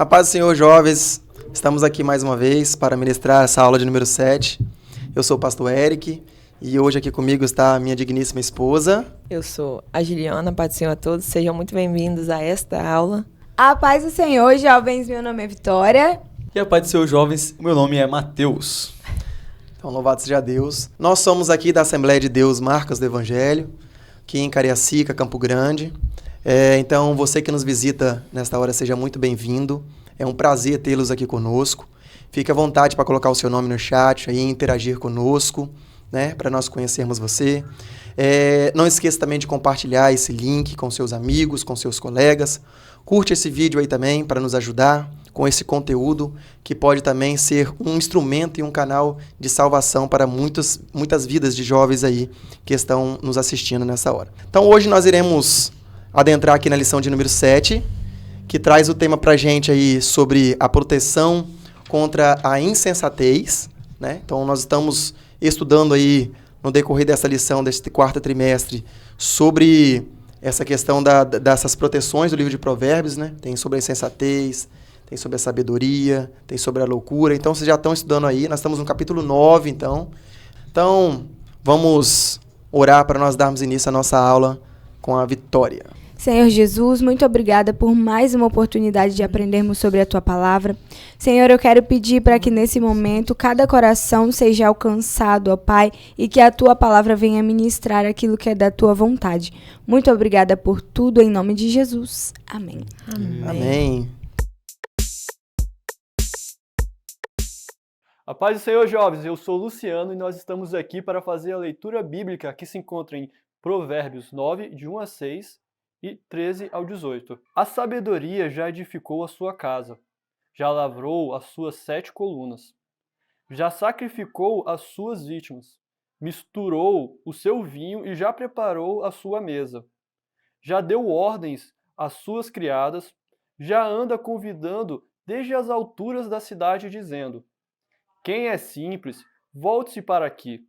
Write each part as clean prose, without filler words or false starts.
A paz do Senhor, jovens, estamos aqui mais uma vez para ministrar essa aula de número 7. Eu sou o pastor Eric e hoje aqui comigo está a minha digníssima esposa. Eu sou a Juliana, paz do Senhor a todos, sejam muito bem-vindos a esta aula. A paz do Senhor, jovens, meu nome é Vitória. E a paz do Senhor, jovens, o meu nome é Mateus. Então, louvado seja Deus. Nós somos aqui da Assembleia de Deus Marcas do Evangelho, aqui em Cariacica, Campo Grande. Então, você que nos visita nesta hora, seja muito bem-vindo. É um prazer tê-los aqui conosco. Fique à vontade para colocar o seu nome no chat e interagir conosco, né, para nós conhecermos você. Não esqueça também de compartilhar esse link com seus amigos, com seus colegas. Curte esse vídeo aí também para nos ajudar com esse conteúdo que pode também ser um instrumento e um canal de salvação para muitas vidas de jovens aí que estão nos assistindo nessa hora. Então hoje nós iremos adentrar aqui na lição de número 7, que traz o tema para a gente aí sobre a proteção contra a insensatez, né? Então nós estamos estudando aí no decorrer dessa lição, deste quarto trimestre, sobre essa questão dessas proteções do livro de Provérbios, né? Tem sobre a insensatez, tem sobre a sabedoria, tem sobre a loucura. Então vocês já estão estudando aí, nós estamos no capítulo 9, então. Então vamos orar para nós darmos início à nossa aula com a vitória. Senhor Jesus, muito obrigada por mais uma oportunidade de aprendermos sobre a Tua Palavra. Senhor, eu quero pedir para que nesse momento cada coração seja alcançado, ó Pai, e que a Tua Palavra venha ministrar aquilo que é da Tua vontade. Muito obrigada por tudo, em nome de Jesus. Amém. Amém. A paz do Senhor, jovens, eu sou o Luciano e nós estamos aqui para fazer a leitura bíblica que se encontra em Provérbios 9, de 1 a 6 e 13 ao 18. A sabedoria já edificou a sua casa, já lavrou as suas 7 colunas, já sacrificou as suas vítimas, misturou o seu vinho e já preparou a sua mesa, já deu ordens às suas criadas, já anda convidando desde as alturas da cidade, dizendo: quem é simples, volte-se para aqui.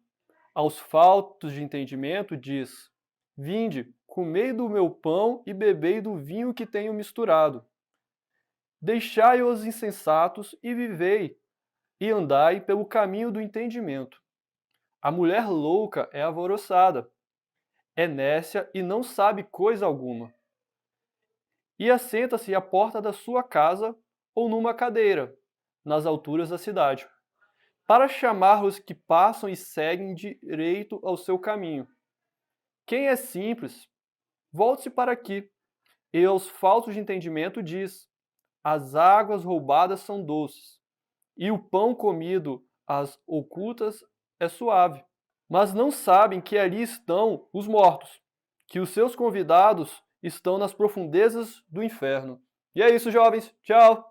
Aos faltos de entendimento diz: vinde, comei do meu pão e bebei do vinho que tenho misturado. Deixai os insensatos e vivei, e andai pelo caminho do entendimento. A mulher louca é alvoroçada, é nécia e não sabe coisa alguma. E assenta-se à porta da sua casa ou numa cadeira, nas alturas da cidade, para chamar os que passam e seguem direito ao seu caminho. Quem é simples, volte-se para aqui. E aos faltos de entendimento diz: as águas roubadas são doces, e o pão comido às ocultas é suave. Mas não sabem que ali estão os mortos, que os seus convidados estão nas profundezas do inferno. E é isso, jovens. Tchau!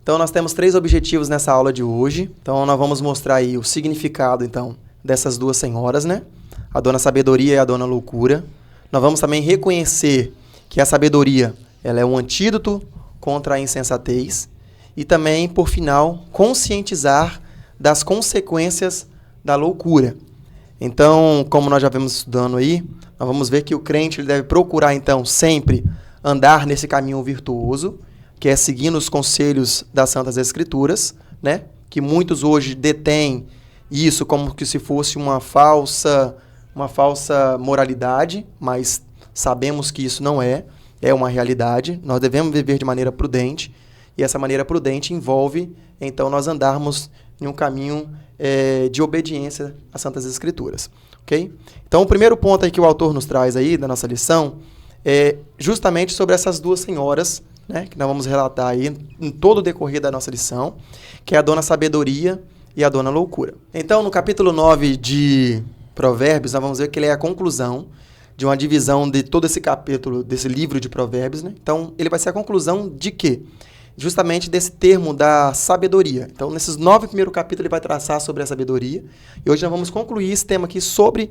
Então nós temos 3 objetivos nessa aula de hoje. Então nós vamos mostrar aí o significado então dessas duas senhoras, né? A dona sabedoria e a dona loucura. Nós vamos também reconhecer que a sabedoria, ela é um antídoto contra a insensatez e também, por final, conscientizar das consequências da loucura. Então, como nós já vemos estudando aí, nós vamos ver que o crente ele deve procurar então sempre andar nesse caminho virtuoso, que é seguindo os conselhos das Santas Escrituras, né? Que muitos hoje detêm isso como que se fosse uma falsa moralidade, mas sabemos que isso não é uma realidade. Nós devemos viver de maneira prudente, e essa maneira prudente envolve, então, nós andarmos em um caminho de obediência às Santas Escrituras, ok? Então, o primeiro ponto aí que o autor nos traz aí, da nossa lição, é justamente sobre essas duas senhoras, né, que nós vamos relatar aí em todo o decorrer da nossa lição, que é a dona sabedoria e a dona loucura. Então, no capítulo 9 de Provérbios, nós vamos ver que ele é a conclusão de uma divisão de todo esse capítulo, desse livro de Provérbios, né? Então, ele vai ser a conclusão de quê? Justamente desse termo da sabedoria. Então, nesses 9 primeiros capítulos, ele vai traçar sobre a sabedoria, e hoje nós vamos concluir esse tema aqui sobre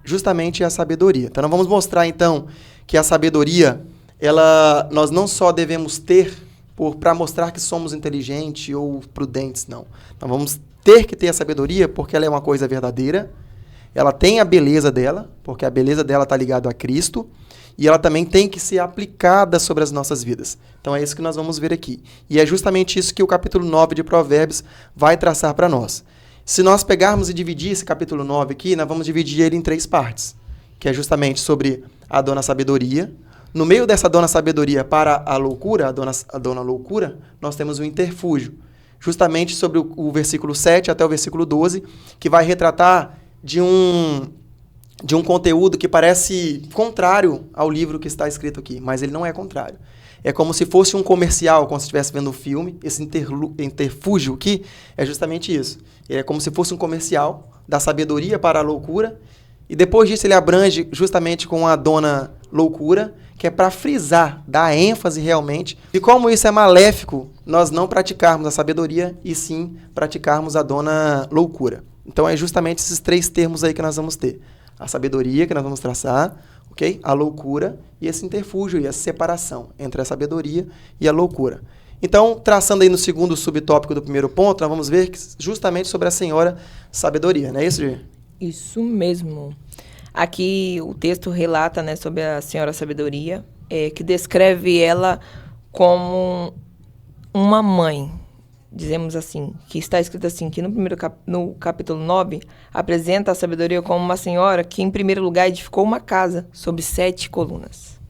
justamente a sabedoria. Então, nós vamos mostrar, então, que a sabedoria, nós não só devemos ter para mostrar que somos inteligentes ou prudentes, não. Nós vamos ter que ter a sabedoria porque ela é uma coisa verdadeira, ela tem a beleza dela, porque a beleza dela está ligada a Cristo, e ela também tem que ser aplicada sobre as nossas vidas. Então é isso que nós vamos ver aqui. E é justamente isso que o capítulo 9 de Provérbios vai traçar para nós. Se nós pegarmos e dividir esse capítulo 9 aqui, nós vamos dividir ele em 3 partes, que é justamente sobre a dona sabedoria. No meio dessa dona sabedoria para a loucura, a dona loucura, nós temos o interfúgio, justamente sobre o versículo 7 até o versículo 12, que vai retratar de um conteúdo que parece contrário ao livro que está escrito aqui, mas ele não é contrário. É como se fosse um comercial, como se estivesse vendo um filme. Esse interfúgio aqui é justamente isso. É como se fosse um comercial da sabedoria para a loucura. E depois disso ele abrange justamente com a dona loucura, que é para frisar, dar ênfase realmente. E como isso é maléfico, nós não praticarmos a sabedoria e sim praticarmos a dona loucura. Então é justamente esses 3 termos aí que nós vamos ter. A sabedoria que nós vamos traçar, ok? A loucura e esse interfúgio e essa separação entre a sabedoria e a loucura. Então, traçando aí no segundo subtópico do primeiro ponto, nós vamos ver justamente sobre a senhora sabedoria, não é isso, Gê? Isso mesmo. Aqui o texto relata, né, sobre a senhora sabedoria, que descreve ela como uma mãe, dizemos assim, que está escrito assim, que no capítulo 9, apresenta a sabedoria como uma senhora que, em primeiro lugar, edificou uma casa sobre 7 colunas.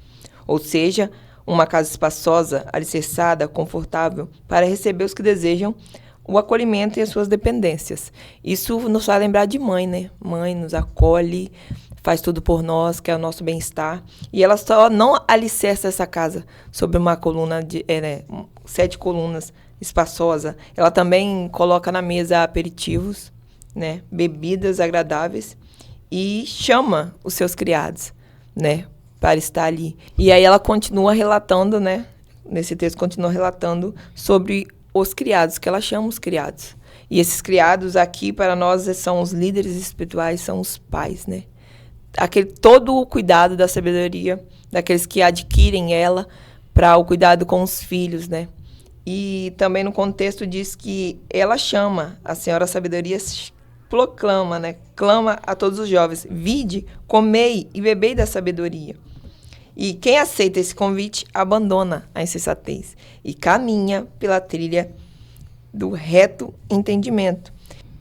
Ou seja, uma casa espaçosa, alicerçada, confortável, para receber os que desejam o acolhimento e as suas dependências. Isso nos faz lembrar de mãe, né? Mãe nos acolhe, faz tudo por nós, quer o nosso bem-estar. E ela só não alicerça essa casa sobre uma coluna, 7 colunas, espaçosa. Ela também coloca na mesa aperitivos, né? Bebidas agradáveis e chama os seus criados, né? Para estar ali. E aí ela continua relatando, né? Nesse texto continua relatando sobre os criados, que ela chama os criados. E esses criados aqui, para nós, são os líderes espirituais, são os pais, né? Todo o cuidado da sabedoria, daqueles que adquirem ela para o cuidado com os filhos, né? E também no contexto diz que ela chama, a senhora sabedoria proclama, né? Clama a todos os jovens, vinde, comei e bebei da sabedoria. E quem aceita esse convite abandona a insensatez e caminha pela trilha do reto entendimento.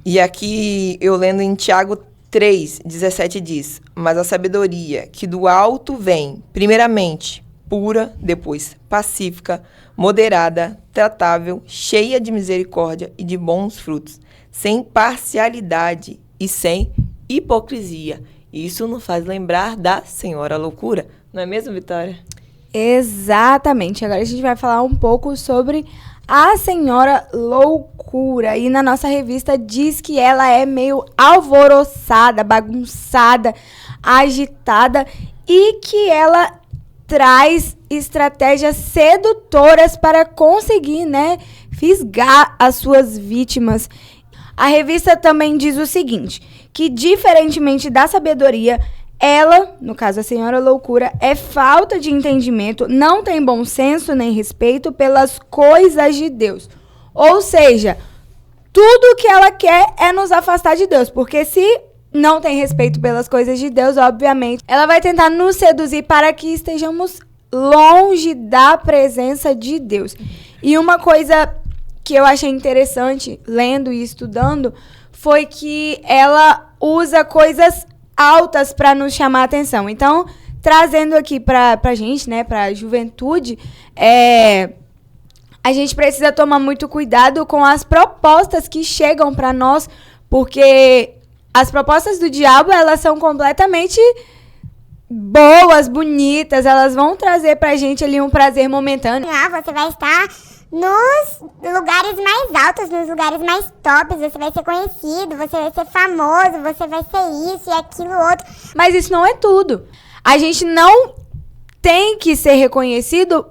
E aqui eu lendo em Tiago 3:17 diz, mas a sabedoria que do alto vem, primeiramente pura, depois pacífica, moderada, tratável, cheia de misericórdia e de bons frutos, sem parcialidade e sem hipocrisia. Isso nos faz lembrar da senhora loucura. Não é mesmo, Vitória? Exatamente. Agora a gente vai falar um pouco sobre a senhora loucura. E na nossa revista diz que ela é meio alvoroçada, bagunçada, agitada e que ela traz estratégias sedutoras para conseguir, né, fisgar as suas vítimas. A revista também diz o seguinte, que diferentemente da sabedoria, ela, no caso a senhora loucura, é falta de entendimento, não tem bom senso nem respeito pelas coisas de Deus. Ou seja, tudo que ela quer é nos afastar de Deus, porque se não tem respeito pelas coisas de Deus, obviamente, ela vai tentar nos seduzir para que estejamos longe da presença de Deus. E uma coisa que eu achei interessante, lendo e estudando, foi que ela usa coisas altas para nos chamar a atenção. Então, trazendo aqui pra gente, né, pra juventude, a gente precisa tomar muito cuidado com as propostas que chegam para nós, porque as propostas do diabo, elas são completamente boas, bonitas, elas vão trazer pra gente ali um prazer momentâneo. Você vai estar nos lugares mais altos, nos lugares mais tops, você vai ser conhecido, você vai ser famoso, você vai ser isso e aquilo outro. Mas isso não é tudo. A gente não tem que ser reconhecido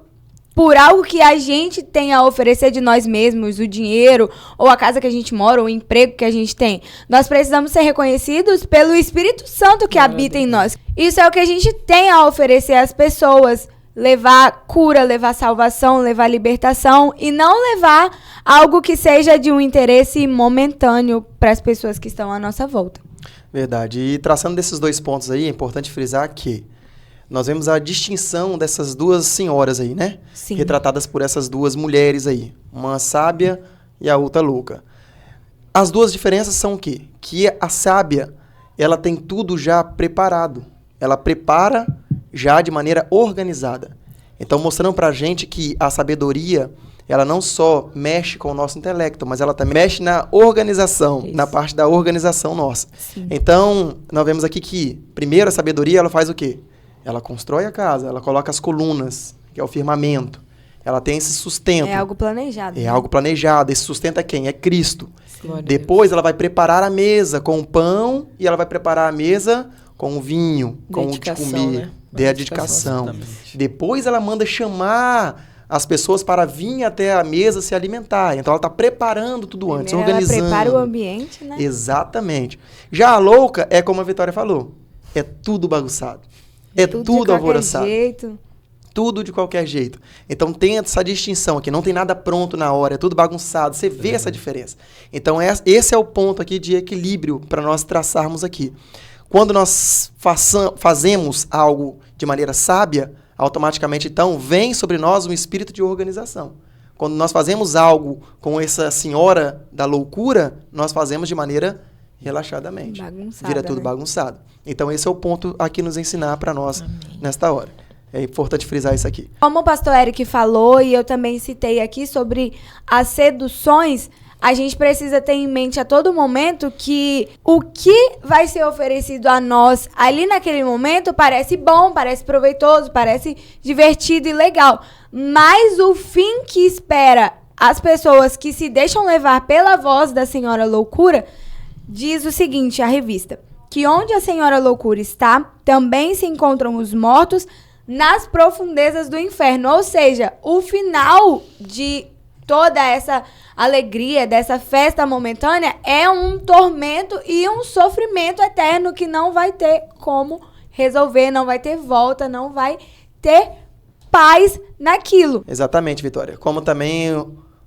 por algo que a gente tem a oferecer de nós mesmos, o dinheiro, ou a casa que a gente mora, ou o emprego que a gente tem. Nós precisamos ser reconhecidos pelo Espírito Santo que habita em nós. Isso é o que a gente tem a oferecer às pessoas. Levar cura, levar salvação, levar libertação e não levar algo que seja de um interesse momentâneo para as pessoas que estão à nossa volta. Verdade. E traçando desses 2 pontos aí, é importante frisar que nós vemos a distinção dessas duas senhoras aí, né? Sim. Retratadas por essas duas mulheres aí. Uma sábia e a outra louca. As duas diferenças são o quê? Que a sábia, ela tem tudo já preparado. Ela prepara já de maneira organizada. Então, mostrando pra gente que a sabedoria, ela não só mexe com o nosso intelecto, mas ela também mexe na organização, Isso. na parte da organização nossa. Sim. Então, nós vemos aqui que, primeiro, a sabedoria, ela faz o quê? Ela constrói a casa, ela coloca as colunas, que é o firmamento. Ela tem esse sustento. É algo planejado. É né? algo planejado. Esse sustento é quem? É Cristo. Glória a Depois ela vai preparar a mesa com o pão e ela vai preparar a mesa com o vinho, com o de Dedicação, comer. né? Dedicação. Exatamente. Depois ela manda chamar as pessoas para vir até a mesa se alimentar. Então ela está preparando tudo antes, Primeiro organizando. Ela prepara o ambiente, né? Exatamente. Já a louca é como a Vitória falou. É tudo bagunçado. É de tudo qualquer alvoroçado. jeito. Tudo de qualquer jeito. Então tem essa distinção aqui. Não tem nada pronto na hora. É tudo bagunçado. Você vê essa diferença. Então esse é o ponto aqui de equilíbrio para nós traçarmos aqui. Quando nós fazemos algo de maneira sábia, automaticamente, então, vem sobre nós um espírito de organização. Quando nós fazemos algo com essa senhora da loucura, nós fazemos de maneira relaxadamente. Bagunçada, Vira tudo né? bagunçado. Então, esse é o ponto aqui nos ensinar para nós nesta hora. É importante frisar isso aqui. Como o pastor Eric falou, e eu também citei aqui sobre as seduções, a gente precisa ter em mente a todo momento que o que vai ser oferecido a nós ali naquele momento parece bom, parece proveitoso, parece divertido e legal. Mas o fim que espera as pessoas que se deixam levar pela voz da Senhora Loucura diz o seguinte, a revista, que onde a Senhora Loucura está, também se encontram os mortos nas profundezas do inferno. Ou seja, o final de toda essa alegria, dessa festa momentânea, é um tormento e um sofrimento eterno que não vai ter como resolver, não vai ter volta, não vai ter paz naquilo. Exatamente, Vitória. Como também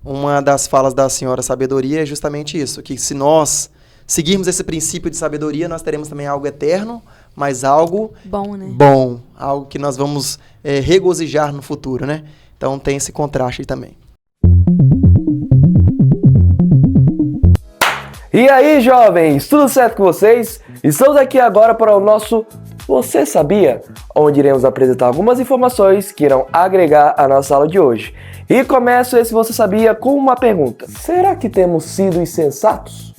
uma das falas da Senhora Sabedoria é justamente isso, que se nós seguirmos esse princípio de sabedoria, nós teremos também algo eterno, mas algo Bom, né? bom, algo que nós vamos regozijar no futuro, né? Então tem esse contraste aí também. E aí, jovens, tudo certo com vocês? Estamos aqui agora para o nosso Você Sabia? Onde iremos apresentar algumas informações que irão agregar à nossa aula de hoje. E começo esse Você Sabia com uma pergunta. Será que temos sido insensatos?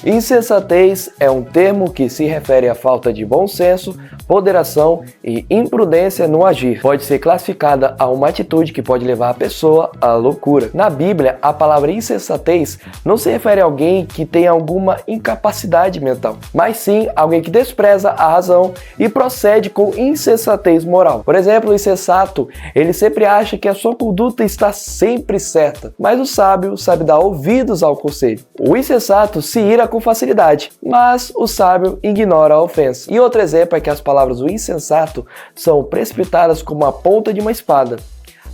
Insensatez é um termo que se refere à falta de bom senso, ponderação e imprudência no agir. Pode ser classificada a uma atitude que pode levar a pessoa à loucura. Na Bíblia, a palavra insensatez não se refere a alguém que tem alguma incapacidade mental, mas sim a alguém que despreza a razão e procede com insensatez moral. Por exemplo, o insensato, ele sempre acha que a sua conduta está sempre certa, mas o sábio sabe dar ouvidos ao conselho. O insensato se ira com facilidade, mas o sábio ignora a ofensa. E outro exemplo é que as palavras do insensato são precipitadas como a ponta de uma espada,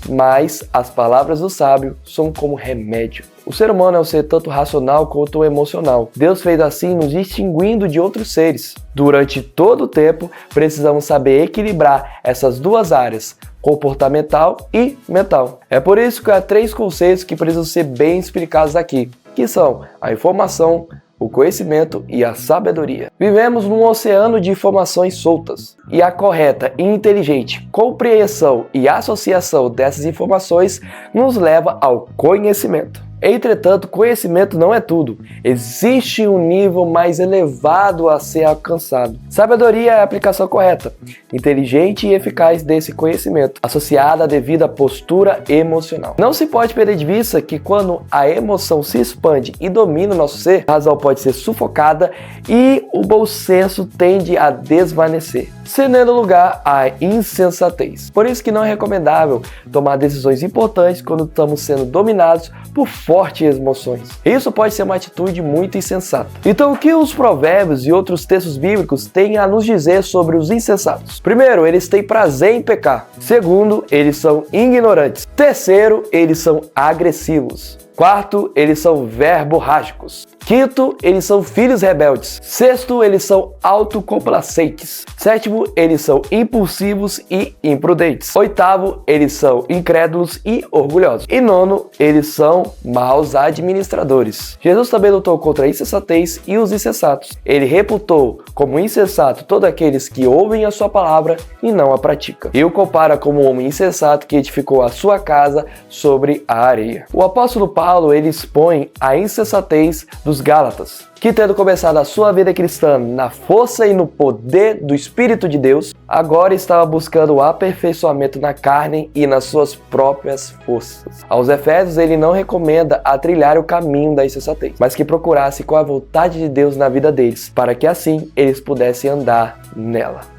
mas as palavras do sábio são como remédio. O ser humano é um ser tanto racional quanto emocional. Deus fez assim nos distinguindo de outros seres. Durante todo o tempo, precisamos saber equilibrar essas duas áreas, comportamental e mental. É por isso que há 3 conceitos que precisam ser bem explicados aqui, que são a informação, o conhecimento e a sabedoria. Vivemos num oceano de informações soltas, e a correta e inteligente compreensão e associação dessas informações nos leva ao conhecimento. Entretanto, conhecimento não é tudo. Existe um nível mais elevado a ser alcançado. Sabedoria é a aplicação correta, inteligente e eficaz desse conhecimento, associada à devida postura emocional. Não se pode perder de vista que quando a emoção se expande e domina o nosso ser, a razão pode ser sufocada e o bom senso tende a desvanecer, cedendo lugar à insensatez. Por isso que não é recomendável tomar decisões importantes quando estamos sendo dominados por fortes emoções. Isso pode ser uma atitude muito insensata. Então, o que os provérbios e outros textos bíblicos têm a nos dizer sobre os insensatos? Primeiro, eles têm prazer em pecar. Segundo, eles são ignorantes. Terceiro, eles são agressivos. Quarto, eles são verborrágicos. Quinto, eles são filhos rebeldes. Sexto, eles são autocomplacentes. Sétimo, eles são impulsivos e imprudentes. Oitavo, eles são incrédulos e orgulhosos. E nono, eles são maus administradores. Jesus também lutou contra a insensatez e os insensatos. Ele reputou como insensato todos aqueles que ouvem a sua palavra e não a praticam. E o compara como um homem insensato que edificou a sua casa sobre a areia. O apóstolo Paulo, ele expõe a insensatez dos Gálatas, que tendo começado a sua vida cristã na força e no poder do Espírito de Deus, agora estava buscando o aperfeiçoamento na carne e nas suas próprias forças. Aos Efésios, ele não recomenda a trilhar o caminho da insensatez, mas que procurasse com a vontade de Deus na vida deles, para que assim eles pudessem andar nela.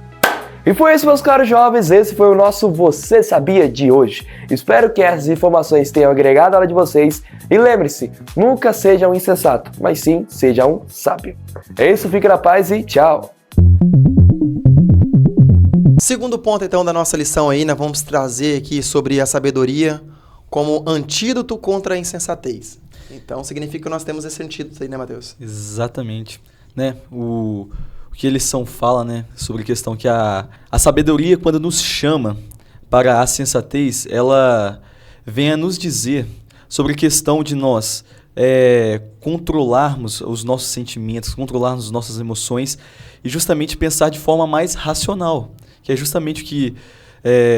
E foi isso, meus caros jovens, esse foi o nosso Você Sabia de hoje. Espero que essas informações tenham agregado a hora de vocês. E lembre-se, nunca seja um insensato, mas sim seja um sábio. É isso, fique na paz e tchau! Segundo ponto, então, da nossa lição aí, nós vamos trazer aqui sobre a sabedoria como antídoto contra a insensatez. Então, significa que nós temos esse antídoto aí, né, Mateus? Exatamente. Né? O que a lição fala, né, sobre a questão que a sabedoria, quando nos chama para a sensatez, ela vem a nos dizer sobre a questão de nós controlarmos os nossos sentimentos, controlarmos as nossas emoções e justamente pensar de forma mais racional, que é justamente o que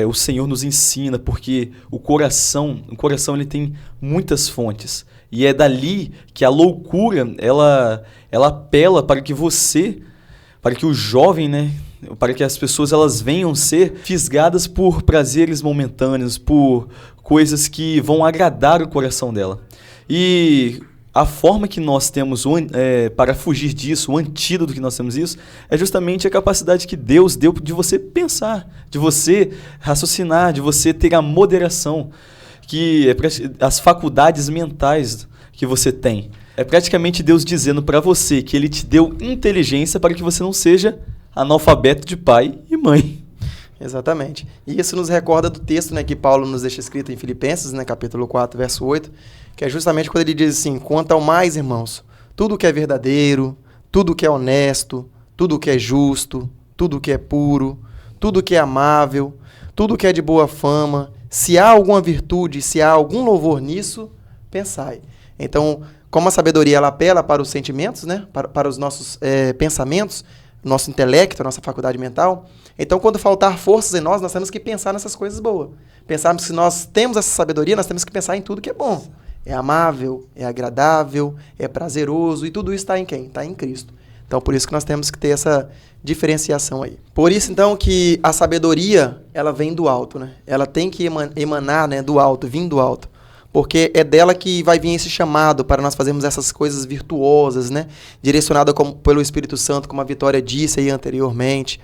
o Senhor nos ensina, porque o coração ele tem muitas fontes e é dali que a loucura ela apela para que para que o jovem, né, para que as pessoas elas venham ser fisgadas por prazeres momentâneos, por coisas que vão agradar o coração dela. E a forma que nós temos para fugir disso, o antídoto que nós temos isso, é justamente a capacidade que Deus deu de você pensar, de você raciocinar, de você ter a moderação, que é as faculdades mentais que você tem. É praticamente Deus dizendo para você que Ele te deu inteligência para que você não seja analfabeto de pai e mãe. Exatamente. E isso nos recorda do texto, né, que Paulo nos deixa escrito em Filipenses, né, capítulo 4, verso 8, que é justamente quando ele diz assim: quanto ao mais, irmãos, tudo que é verdadeiro, tudo que é honesto, tudo que é justo, tudo que é puro, tudo que é amável, tudo que é de boa fama, se há alguma virtude, se há algum louvor nisso, pensai. Então, como a sabedoria ela apela para os sentimentos, né, para os nossos pensamentos, nosso intelecto, a nossa faculdade mental, então quando faltar forças em nós temos que pensar nessas coisas boas. Pensarmos que nós temos essa sabedoria, nós temos que pensar em tudo que é bom. É amável, é agradável, é prazeroso, e tudo isso está em quem? Está em Cristo. Então, por isso que nós temos que ter essa diferenciação aí. Por isso, então, que a sabedoria, ela vem do alto, né? Ela tem que emanar, né, do alto, vir do alto. Porque é dela que vai vir esse chamado para nós fazermos essas coisas virtuosas, né? Direcionada pelo Espírito Santo, como a Vitória disse aí anteriormente.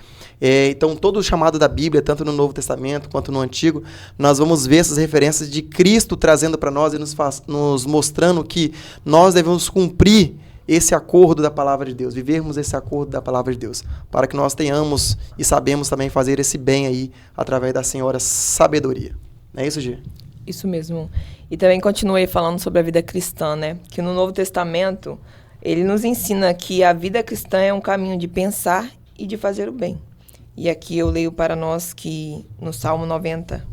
Então, todo o chamado da Bíblia, tanto no Novo Testamento quanto no Antigo, nós vamos ver essas referências de Cristo trazendo para nós e nos mostrando que nós devemos cumprir esse acordo da palavra de Deus, vivermos esse acordo da palavra de Deus, para que nós tenhamos e sabemos também fazer esse bem aí através da Senhora Sabedoria. Não é isso, Gi? Isso mesmo. E também continuei falando sobre a vida cristã, né? Que no Novo Testamento, ele nos ensina que a vida cristã é um caminho de pensar e de fazer o bem. E aqui eu leio para nós que no Salmo 90,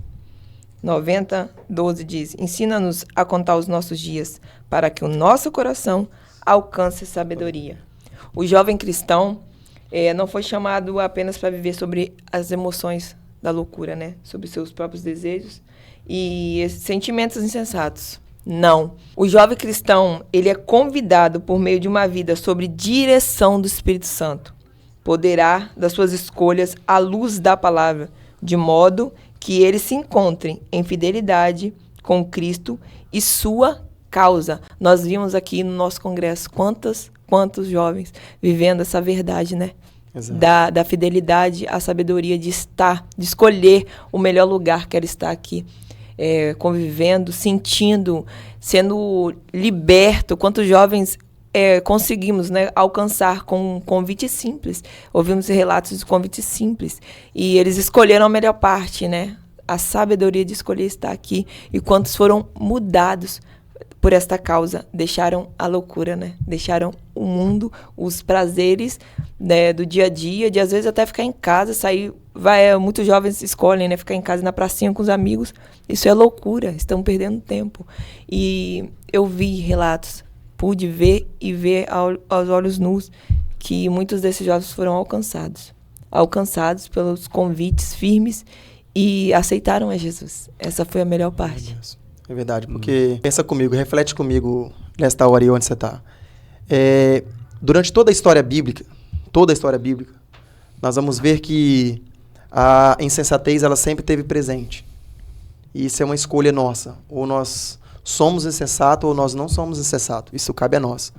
12 diz: ensina-nos a contar os nossos dias, para que o nosso coração alcance sabedoria. O jovem cristão não foi chamado apenas para viver sobre as emoções da loucura, né? Sobre seus próprios desejos e sentimentos insensatos. Não. O jovem cristão, ele é convidado por meio de uma vida sobre direção do Espírito Santo. Poderá das suas escolhas à luz da palavra, de modo que ele se encontre em fidelidade com Cristo e sua causa. Nós vimos aqui no nosso congresso quantos jovens vivendo essa verdade, né? Da fidelidade, a sabedoria de escolher o melhor lugar que ela está aqui, convivendo, sentindo, sendo liberto. Quantos jovens conseguimos, né, alcançar com um convite simples. Ouvimos relatos de convite simples. E eles escolheram a melhor parte, né? A sabedoria de escolher estar aqui. E quantos foram mudados por esta causa, deixaram a loucura, né? Deixaram o mundo, os prazeres, né, do dia a dia, de às vezes até ficar em casa, sair, muitos jovens escolhem, né, ficar em casa na pracinha com os amigos. Isso é loucura, estão perdendo tempo. E eu vi relatos, pude ver e ver aos olhos nus que muitos desses jovens foram alcançados pelos convites firmes e aceitaram a Jesus. Essa foi a melhor parte. É verdade, porque pensa comigo, reflete comigo nesta hora aí onde você está. Durante toda a história bíblica, nós vamos ver que a insensatez ela sempre esteve presente. E isso é uma escolha nossa. Ou nós somos insensatos ou nós não somos insensatos. Isso cabe a nós.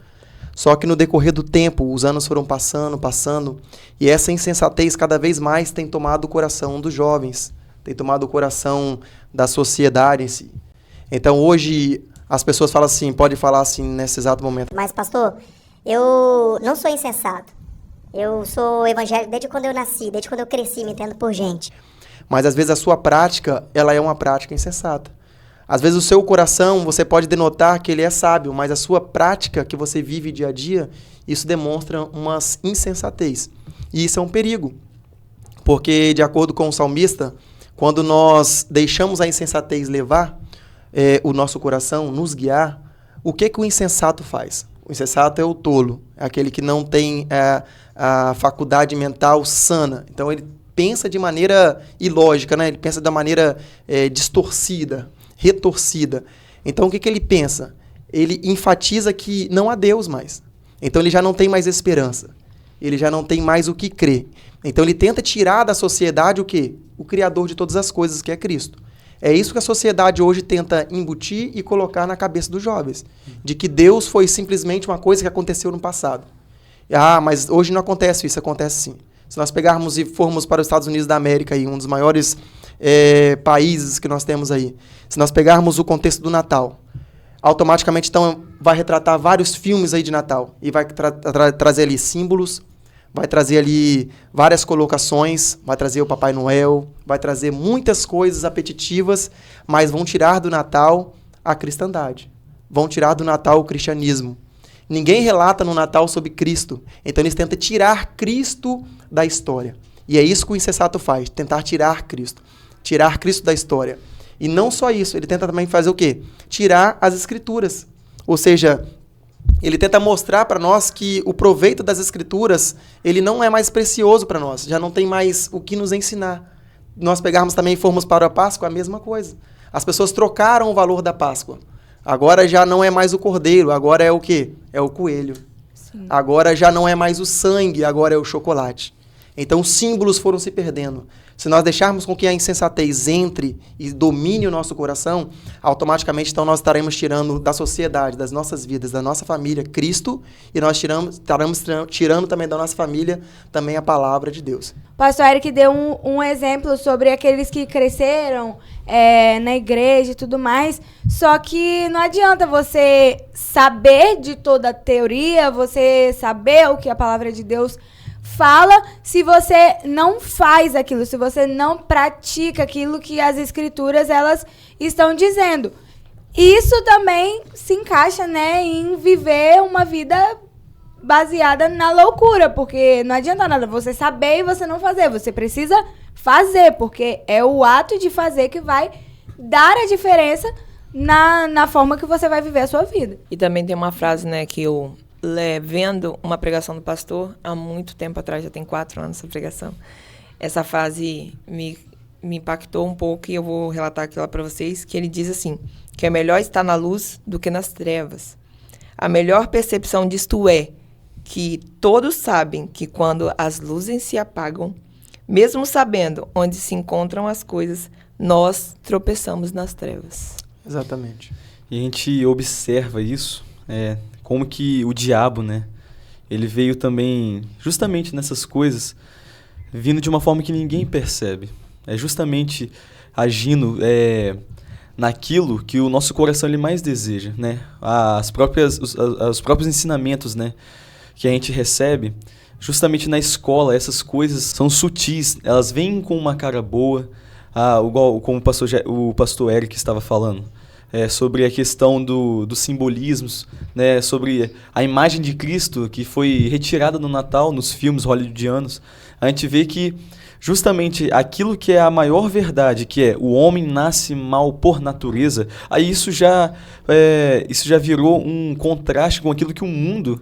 Só que no decorrer do tempo, os anos foram passando, e essa insensatez cada vez mais tem tomado o coração dos jovens, tem tomado o coração da sociedade em si. Então hoje as pessoas falam assim, pode falar assim nesse exato momento. Mas pastor, eu não sou insensato. Eu sou evangélico desde quando eu nasci, desde quando eu cresci, me entendo por gente. Mas às vezes a sua prática, ela é uma prática insensata. Às vezes o seu coração, você pode denotar que ele é sábio, mas a sua prática que você vive dia a dia, isso demonstra uma insensatez. E isso é um perigo. Porque, de acordo com o salmista, quando nós deixamos a insensatez levar o nosso coração, nos guiar, o que o insensato faz? O insensato é o tolo, é aquele que não tem a faculdade mental sana. Então ele pensa de maneira ilógica, né? Ele pensa da maneira distorcida, retorcida. Então o que ele pensa? Ele enfatiza que não há Deus mais. Então ele já não tem mais esperança. Ele já não tem mais o que crer. Então ele tenta tirar da sociedade o quê? O Criador de todas as coisas, que é Cristo. É isso que a sociedade hoje tenta embutir e colocar na cabeça dos jovens. De que Deus foi simplesmente uma coisa que aconteceu no passado. Mas hoje não acontece isso, acontece sim. Se nós pegarmos e formos para os Estados Unidos da América, aí, um dos maiores países que nós temos aí, se nós pegarmos o contexto do Natal, automaticamente então vai retratar vários filmes aí de Natal e vai trazer ali símbolos, vai trazer ali várias colocações, vai trazer o Papai Noel, vai trazer muitas coisas apetitivas, mas vão tirar do Natal a cristandade, vão tirar do Natal o cristianismo. Ninguém relata no Natal sobre Cristo, então eles tentam tirar Cristo da história. E é isso que o insensato faz, tentar tirar Cristo da história. E não só isso, ele tenta também fazer o quê? Tirar as Escrituras. Ou seja, ele tenta mostrar para nós que o proveito das Escrituras, ele não é mais precioso para nós, já não tem mais o que nos ensinar. Nós pegarmos também e formos para a Páscoa, a mesma coisa. As pessoas trocaram o valor da Páscoa. Agora já não é mais o cordeiro, agora é o quê? É o coelho. Sim. Agora já não é mais o sangue, agora é o chocolate. Então os símbolos foram se perdendo. Se nós deixarmos com que a insensatez entre e domine o nosso coração, automaticamente então nós estaremos tirando da sociedade, das nossas vidas, da nossa família, Cristo, e nós estaremos tirando também da nossa família também a palavra de Deus. Pastor Eric deu um exemplo sobre aqueles que cresceram na igreja e tudo mais, só que não adianta você saber de toda a teoria, você saber o que a palavra de Deus fala, se você não faz aquilo, se você não pratica aquilo que as escrituras elas estão dizendo. Isso também se encaixa, né, em viver uma vida baseada na loucura, porque não adianta nada você saber e você não fazer, você precisa fazer, porque é o ato de fazer que vai dar a diferença na forma que você vai viver a sua vida. E também tem uma frase, né, que eu vendo uma pregação do pastor há muito tempo atrás, já tem 4 anos essa pregação. Essa frase me impactou um pouco e eu vou relatar aquilo para vocês, que ele diz assim, que é melhor estar na luz do que nas trevas. A melhor percepção disto é que todos sabem que quando as luzes se apagam, mesmo sabendo onde se encontram as coisas, nós tropeçamos nas trevas. Exatamente. E a gente observa isso, como que o diabo, né, ele veio também justamente nessas coisas, vindo de uma forma que ninguém percebe. É justamente agindo naquilo que o nosso coração ele mais deseja, né? Os próprios ensinamentos, né, que a gente recebe, justamente na escola, essas coisas são sutis, elas vêm com uma cara boa, igual como o pastor Eric estava falando. sobre a questão dos simbolismos, né, sobre a imagem de Cristo que foi retirada no Natal, nos filmes hollywoodianos, a gente vê que justamente aquilo que é a maior verdade, que é o homem nasce mal por natureza, aí isso já virou um contraste com aquilo que o mundo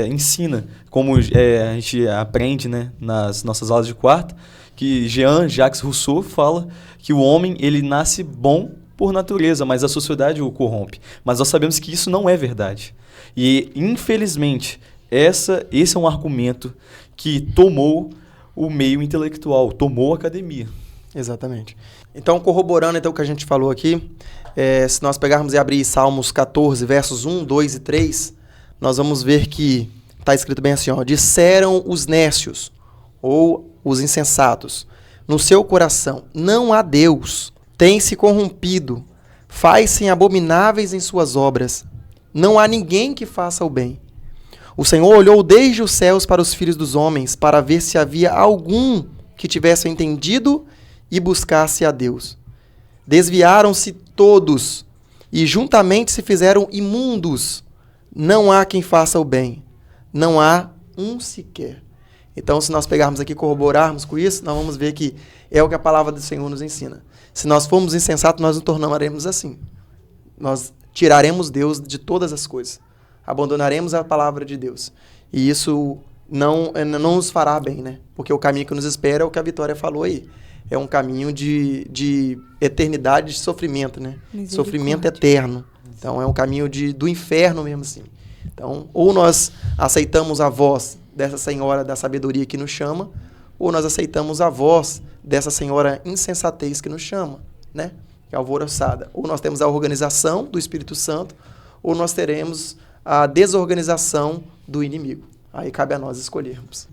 ensina, como a gente aprende, né, nas nossas aulas de quarta, que Jean-Jacques Rousseau fala que o homem ele nasce bom por natureza, mas a sociedade o corrompe. Mas nós sabemos que isso não é verdade. E, infelizmente, esse é um argumento que tomou o meio intelectual, tomou a academia. Exatamente. Então, corroborando o que a gente falou aqui, se nós pegarmos e abrir Salmos 14, versos 1, 2 e 3, nós vamos ver que está escrito bem assim, ó, disseram os nécios, ou os insensatos, no seu coração, não há Deus, tem-se corrompido, faz-se abomináveis em suas obras, não há ninguém que faça o bem. O Senhor olhou desde os céus para os filhos dos homens, para ver se havia algum que tivesse entendido e buscasse a Deus. Desviaram-se todos, e juntamente se fizeram imundos. Não há quem faça o bem, não há um sequer. Então, se nós pegarmos aqui e corroborarmos com isso, nós vamos ver que é o que a palavra do Senhor nos ensina. Se nós formos insensatos, nós nos tornaremos assim. Nós tiraremos Deus de todas as coisas. Abandonaremos a palavra de Deus. E isso não nos fará bem, né? Porque o caminho que nos espera é o que a Vitória falou aí. É um caminho de eternidade, de sofrimento, né? Sofrimento eterno. Então, é um caminho do inferno mesmo assim. Então, ou nós aceitamos a voz dessa senhora da sabedoria que nos chama, ou nós aceitamos a voz dessa senhora insensatez que nos chama, né? Que é alvoroçada. Ou nós temos a organização do Espírito Santo, ou nós teremos a desorganização do inimigo. Aí cabe a nós escolhermos.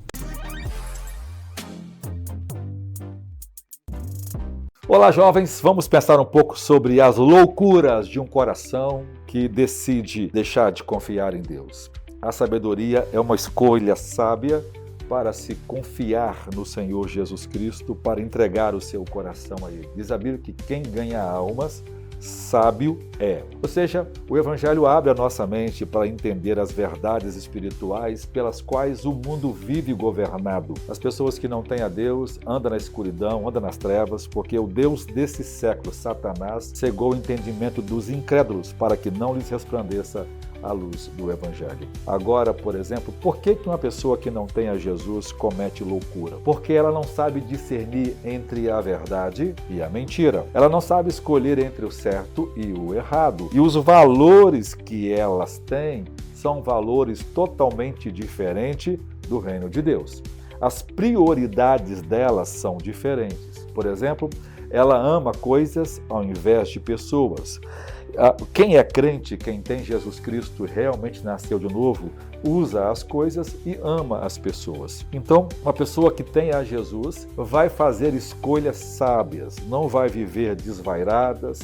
Olá, jovens! Vamos pensar um pouco sobre as loucuras de um coração que decide deixar de confiar em Deus. A sabedoria é uma escolha sábia para se confiar no Senhor Jesus Cristo, para entregar o seu coração a Ele. Diz a Bíblia que quem ganha almas, sábio é. Ou seja, o Evangelho abre a nossa mente para entender as verdades espirituais pelas quais o mundo vive governado. As pessoas que não têm a Deus andam na escuridão, andam nas trevas, porque o Deus desse século, Satanás, cegou o entendimento dos incrédulos para que não lhes resplandeça a luz do Evangelho. Agora, por exemplo, por que uma pessoa que não tem a Jesus comete loucura? Porque ela não sabe discernir entre a verdade e a mentira. Ela não sabe escolher entre o certo e o errado. E os valores que elas têm são valores totalmente diferentes do reino de Deus. As prioridades delas são diferentes. Por exemplo, ela ama coisas ao invés de pessoas. Quem é crente, quem tem Jesus Cristo, realmente nasceu de novo, usa as coisas e ama as pessoas. Então, uma pessoa que tem a Jesus vai fazer escolhas sábias, não vai viver desvairadas,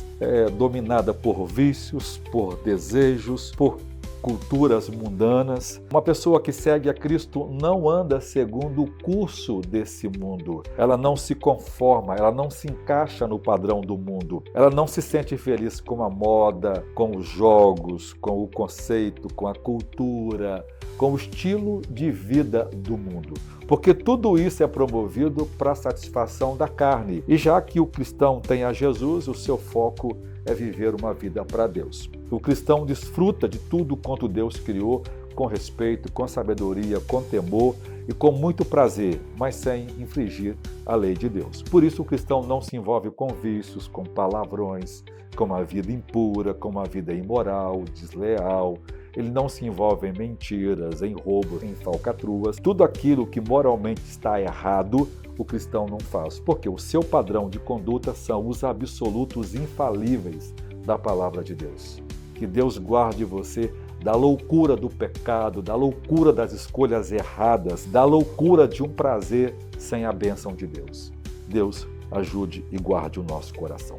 dominada por vícios, por desejos, por culturas mundanas. Uma pessoa que segue a Cristo não anda segundo o curso desse mundo. Ela não se conforma, ela não se encaixa no padrão do mundo. Ela não se sente feliz com a moda, com os jogos, com o conceito, com a cultura, com o estilo de vida do mundo. Porque tudo isso é promovido para a satisfação da carne. E já que o cristão tem a Jesus, o seu foco é viver uma vida para Deus. O cristão desfruta de tudo quanto Deus criou, com respeito, com sabedoria, com temor e com muito prazer, mas sem infringir a lei de Deus. Por isso o cristão não se envolve com vícios, com palavrões, com uma vida impura, com uma vida imoral, desleal. Ele não se envolve em mentiras, em roubos, em falcatruas. Tudo aquilo que moralmente está errado, o cristão não faz, porque o seu padrão de conduta são os absolutos infalíveis da palavra de Deus. Que Deus guarde você da loucura do pecado, da loucura das escolhas erradas, da loucura de um prazer sem a bênção de Deus. Deus ajude e guarde o nosso coração.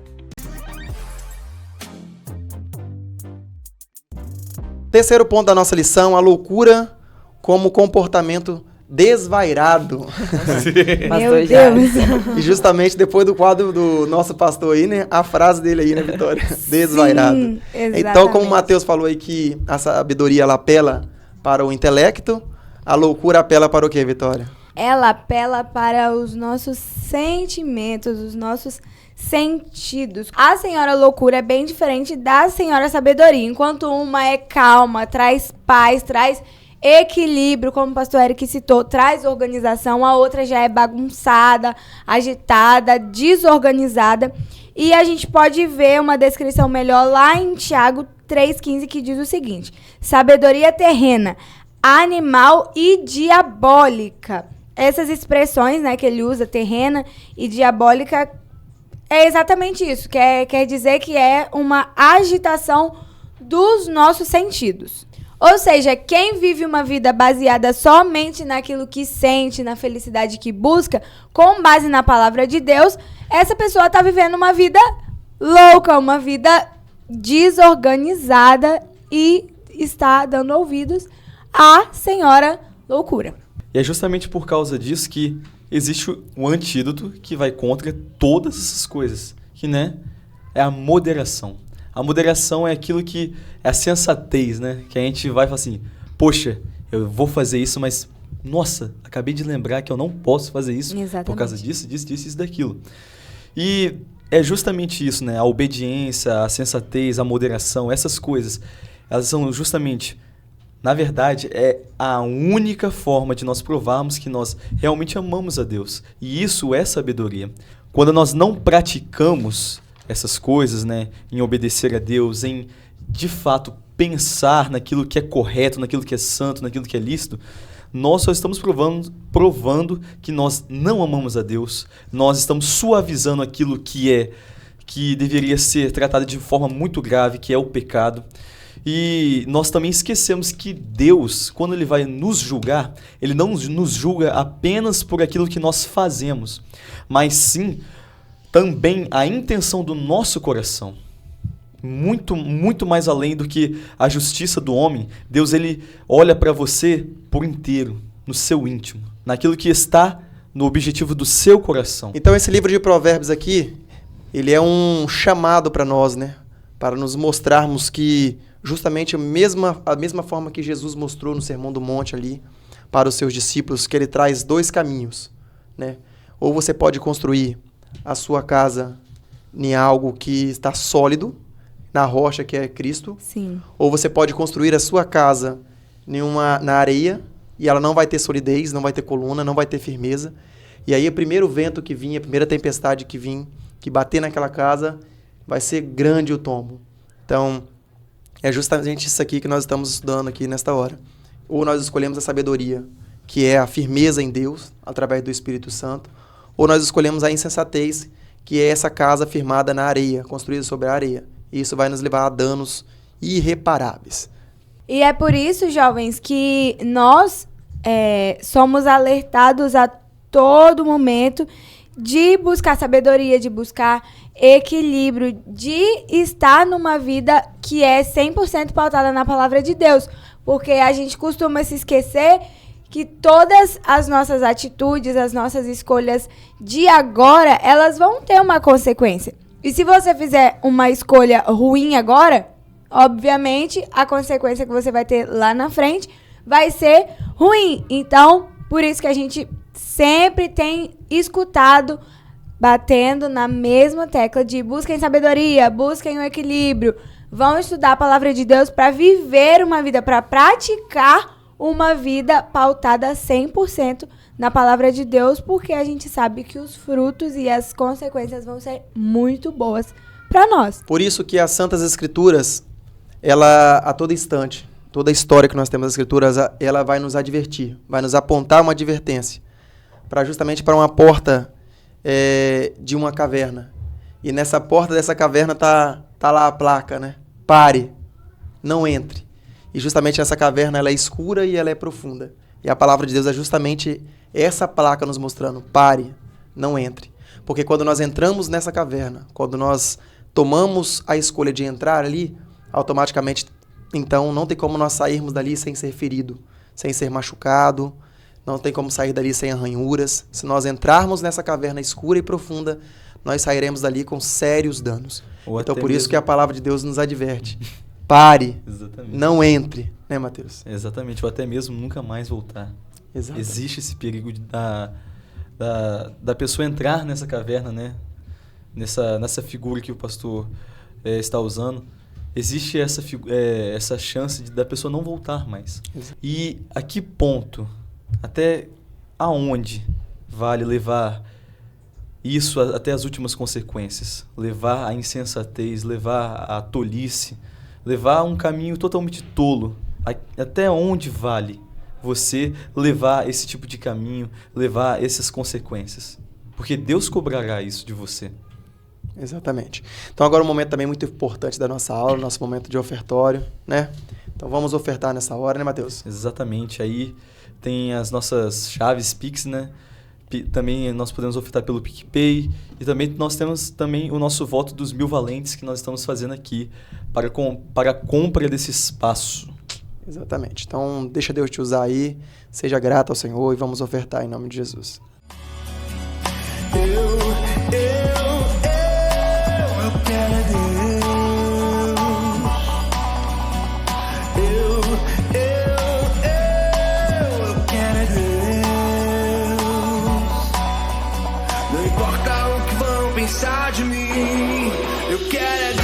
Terceiro ponto da nossa lição, a loucura como comportamento desvairado. Meu Pastor Deus. E justamente depois do quadro do nosso pastor aí, né? A frase dele aí, né, Vitória? Desvairado. Sim, Então, como o exatamente. Mateus falou aí que a sabedoria ela apela para o intelecto, a loucura apela para o quê, Vitória? Ela apela para os nossos sentimentos, os nossos sentidos. A senhora loucura é bem diferente da senhora sabedoria. Enquanto uma é calma, traz paz, traz equilíbrio, como o pastor Eric citou, traz organização, a outra já é bagunçada, agitada, desorganizada. E a gente pode ver uma descrição melhor lá em Tiago 3,15, que diz o seguinte: sabedoria terrena, animal e diabólica. Essas expressões, né, que ele usa, terrena e diabólica, é exatamente isso. Quer dizer que é uma agitação dos nossos sentidos. Ou seja, quem vive uma vida baseada somente naquilo que sente, na felicidade que busca, com base na palavra de Deus, essa pessoa está vivendo uma vida louca, uma vida desorganizada e está dando ouvidos à senhora loucura. E é justamente por causa disso que existe um antídoto que vai contra todas essas coisas, que, né, é a moderação. A moderação é aquilo que é a sensatez, né? Que a gente vai falar assim, poxa, eu vou fazer isso, mas, nossa, acabei de lembrar que eu não posso fazer isso por causa disso, isso, daquilo. E é justamente isso, né? A obediência, a sensatez, a moderação, essas coisas, elas são justamente, na verdade, é a única forma de nós provarmos que nós realmente amamos a Deus. E isso é sabedoria. Quando nós não praticamos essas coisas, né, em obedecer a Deus, em, de fato, pensar naquilo que é correto, naquilo que é santo, naquilo que é lícito, nós só estamos provando que nós não amamos a Deus, nós estamos suavizando aquilo que deveria ser tratado de forma muito grave, que é o pecado. E nós também esquecemos que Deus, quando Ele vai nos julgar, Ele não nos julga apenas por aquilo que nós fazemos, mas sim também a intenção do nosso coração. Muito, muito mais além do que a justiça do homem. Deus, Ele olha para você por inteiro, no seu íntimo, naquilo que está no objetivo do seu coração. Então esse livro de Provérbios aqui, ele é um chamado para nós, né? Para nos mostrarmos que justamente a mesma forma que Jesus mostrou no Sermão do Monte ali para os seus discípulos, que ele traz dois caminhos, né? Ou você pode construir a sua casa em algo que está sólido, na rocha que é Cristo. Sim. Ou você pode construir a sua casa na areia e ela não vai ter solidez, não vai ter coluna, não vai ter firmeza. E aí o primeiro vento que vir, a primeira tempestade que vir, que bater naquela casa, vai ser grande o tombo. Então, é justamente isso aqui que nós estamos estudando aqui nesta hora. Ou nós escolhemos a sabedoria, que é a firmeza em Deus, através do Espírito Santo, ou nós escolhemos a insensatez, que é essa casa firmada na areia, construída sobre a areia. E isso vai nos levar a danos irreparáveis. E é por isso, jovens, que nós somos alertados a todo momento de buscar sabedoria, de buscar equilíbrio, de estar numa vida que é 100% pautada na palavra de Deus. Porque a gente costuma se esquecer que todas as nossas atitudes, as nossas escolhas de agora, elas vão ter uma consequência. E se você fizer uma escolha ruim agora, obviamente, a consequência que você vai ter lá na frente vai ser ruim. Então, por isso que a gente sempre tem escutado, batendo na mesma tecla de busquem sabedoria, busquem o equilíbrio, vão estudar a palavra de Deus para viver uma vida, para praticar uma vida pautada 100% na palavra de Deus, porque a gente sabe que os frutos e as consequências vão ser muito boas para nós. Por isso que as Santas Escrituras, ela a todo instante, toda a história que nós temos das Escrituras, ela vai nos advertir, vai nos apontar uma advertência, justamente para uma porta de uma caverna. E nessa porta dessa caverna tá lá a placa, né? Pare, não entre. E justamente essa caverna ela é escura e ela é profunda. E a palavra de Deus é justamente essa placa nos mostrando, pare, não entre. Porque quando nós entramos nessa caverna, quando nós tomamos a escolha de entrar ali, automaticamente, então, não tem como nós sairmos dali sem ser ferido, sem ser machucado, não tem como sair dali sem arranhuras. Se nós entrarmos nessa caverna escura e profunda, nós sairemos dali com sérios danos. Então, por isso que a palavra de Deus nos adverte. Pare, Exatamente. não entre, né, Mateus? Exatamente, ou até mesmo nunca mais voltar. Exatamente. Existe esse perigo da pessoa entrar nessa caverna, né? Nessa figura que o pastor está usando. Existe essa chance da pessoa não voltar mais. Exato. E a que ponto, até aonde vale levar isso até as últimas consequências? Levar à insensatez, levar à tolice, levar a um caminho totalmente tolo. Até onde vale você levar esse tipo de caminho, levar essas consequências? Porque Deus cobrará isso de você. Exatamente. Então agora um momento também muito importante da nossa aula, nosso momento de ofertório, né? Então vamos ofertar nessa hora, né, Mateus? Exatamente. Aí tem as nossas chaves Pix, né? Também nós podemos ofertar pelo PicPay. E também nós temos também o nosso voto dos 1000 valentes que nós estamos fazendo aqui para a compra desse espaço. Exatamente. Então deixa Deus te usar aí, seja grato ao Senhor e vamos ofertar em nome de Jesus. Eu quero a Deus. Eu quero a Deus. Não importa o que vão pensar de mim, eu quero a Deus.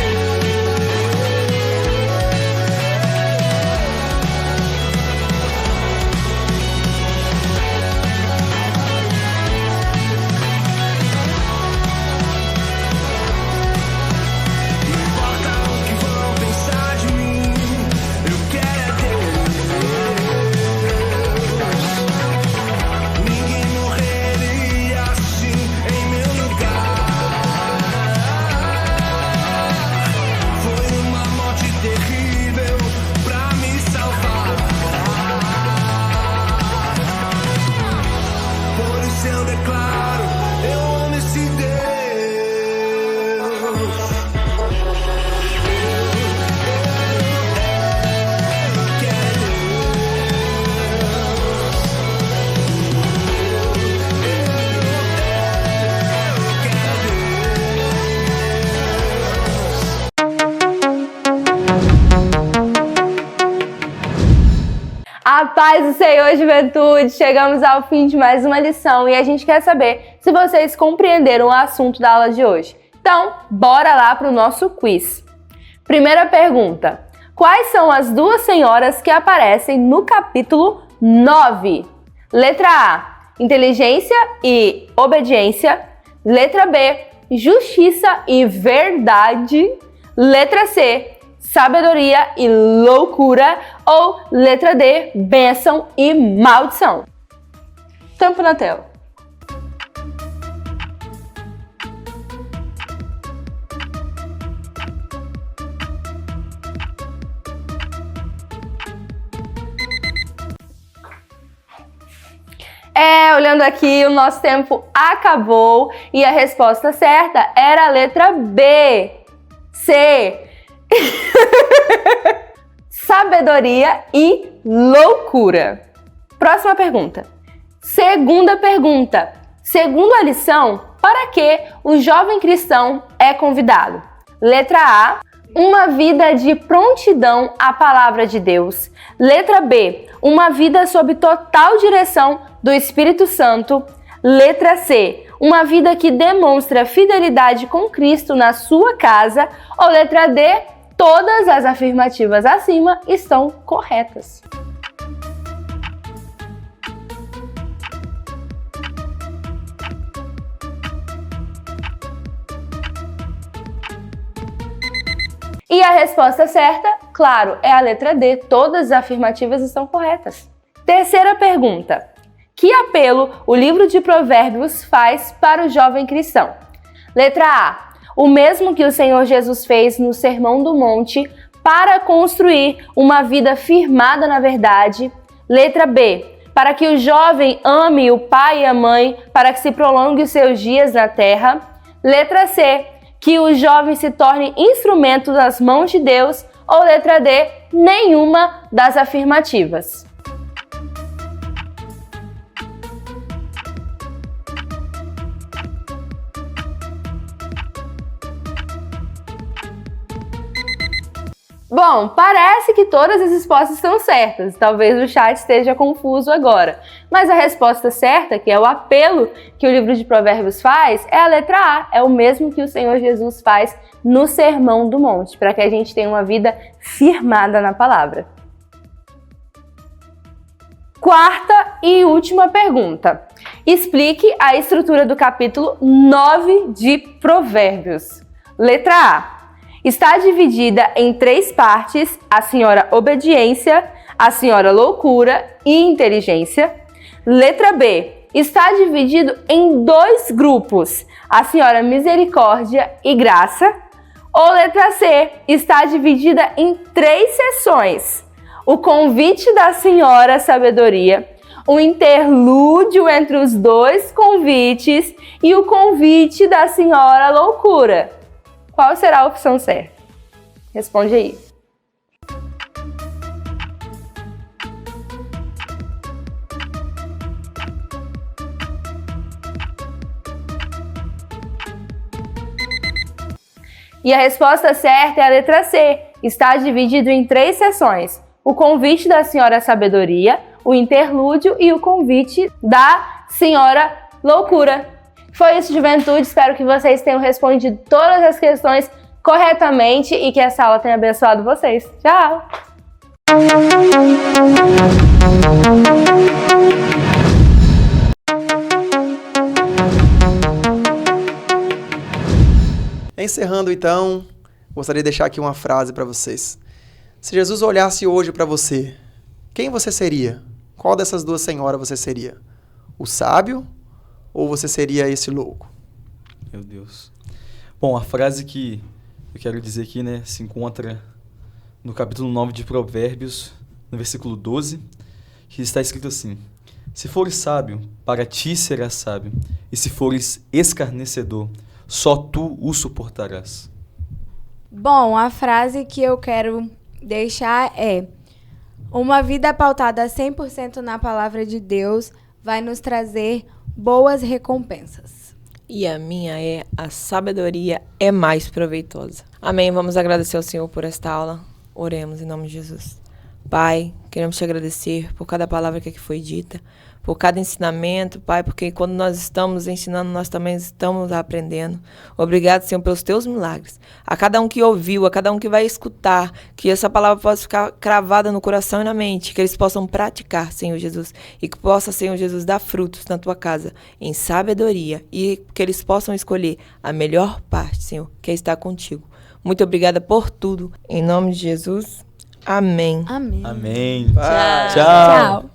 A paz do Senhor, juventude! Chegamos ao fim de mais uma lição e a gente quer saber se vocês compreenderam o assunto da aula de hoje. Então, bora lá para o nosso quiz. Primeira pergunta: quais são as duas senhoras que aparecem no capítulo 9? Letra A, inteligência e obediência. Letra B, justiça e verdade. Letra C, sabedoria e loucura. Ou letra D, bênção e maldição. Tampo na tela. Olhando aqui, o nosso tempo acabou e a resposta certa era a letra B. C. Sabedoria e loucura. Próxima pergunta. Segunda pergunta. Segundo a lição, para que o jovem cristão é convidado? Letra A, uma vida de prontidão à palavra de Deus. Letra B, uma vida sob total direção do Espírito Santo. Letra C, uma vida que demonstra fidelidade com Cristo na sua casa. Ou letra D, todas as afirmativas acima estão corretas. E a resposta certa, claro, é a letra D. Todas as afirmativas estão corretas. Terceira pergunta. Que apelo o livro de Provérbios faz para o jovem cristão? Letra A. O mesmo que o Senhor Jesus fez no Sermão do Monte para construir uma vida firmada na verdade. Letra B. Para que o jovem ame o pai e a mãe, para que se prolongue os seus dias na terra. Letra C. Que o jovem se torne instrumento das mãos de Deus. Ou letra D. Nenhuma das afirmativas. Bom, parece que todas as respostas estão certas. Talvez o chat esteja confuso agora. Mas a resposta certa, que é o apelo que o livro de Provérbios faz, é a letra A. É o mesmo que o Senhor Jesus faz no Sermão do Monte, para que a gente tenha uma vida firmada na palavra. Quarta e última pergunta. Explique a estrutura do capítulo 9 de Provérbios. Letra A. Está dividida em 3 partes: a senhora obediência, a senhora loucura e inteligência. Letra B. Está dividido em 2 grupos: a senhora misericórdia e graça. Ou letra C. Está dividida em 3 seções: o convite da senhora sabedoria, o interlúdio entre os 2 convites e o convite da senhora loucura. Qual será a opção certa? Responde aí. E a resposta certa é a letra C. Está dividido em 3 seções: o convite da senhora sabedoria, o interlúdio e o convite da senhora loucura. Foi isso, juventude. Espero que vocês tenham respondido todas as questões corretamente e que essa aula tenha abençoado vocês. Tchau! Encerrando então, gostaria de deixar aqui uma frase para vocês. Se Jesus olhasse hoje para você, quem você seria? Qual dessas 2 senhoras você seria? O sábio ou você seria esse louco? Meu Deus. Bom, a frase que eu quero dizer aqui, né, se encontra no capítulo 9 de Provérbios, no versículo 12, que está escrito assim: se fores sábio, para ti serás sábio, e se fores escarnecedor, só tu o suportarás. Bom, a frase que eu quero deixar é: uma vida pautada 100% na palavra de Deus vai nos trazer boas recompensas. E a minha é: a sabedoria é mais proveitosa. Amém. Vamos agradecer ao Senhor por esta aula. Oremos em nome de Jesus. Pai, queremos te agradecer por cada palavra que aqui foi dita, por cada ensinamento, Pai, porque quando nós estamos ensinando, nós também estamos aprendendo. Obrigado, Senhor, pelos teus milagres. A cada um que ouviu, a cada um que vai escutar, que essa palavra possa ficar cravada no coração e na mente, que eles possam praticar, Senhor Jesus, e que possa, Senhor Jesus, dar frutos na tua casa, em sabedoria, e que eles possam escolher a melhor parte, Senhor, que é estar contigo. Muito obrigada por tudo. Em nome de Jesus, amém. Amém. Amém. Tchau. Tchau. Tchau.